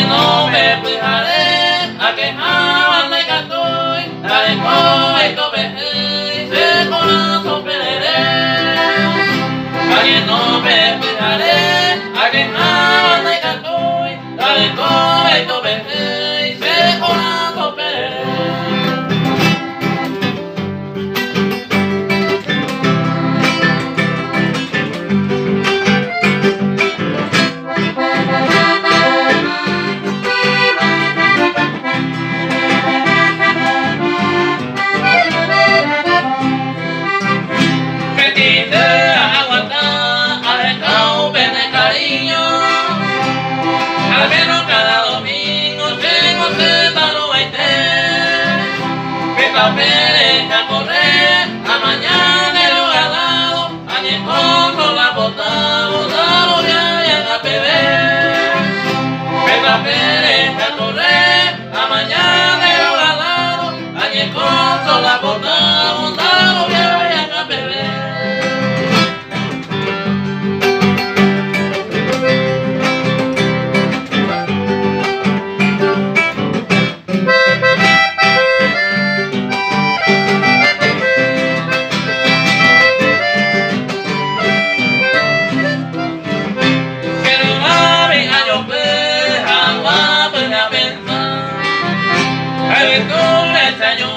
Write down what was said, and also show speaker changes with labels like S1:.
S1: no me pujaré, a que jaban me catoy, a de coi tope, se corazón pereré. A no me pujaré, a que jaban me catoy, a de coi tope, se corazón pereré. Al menos cada domingo tengo sentado a esta pereja correr, a mañanero ganado, a mi esposo la botamos, a los viajes a beber. Esta pereja correr, a mañanero ganado, a mi esposo la botamos, a los viajes a beber. Ay, tú le extraño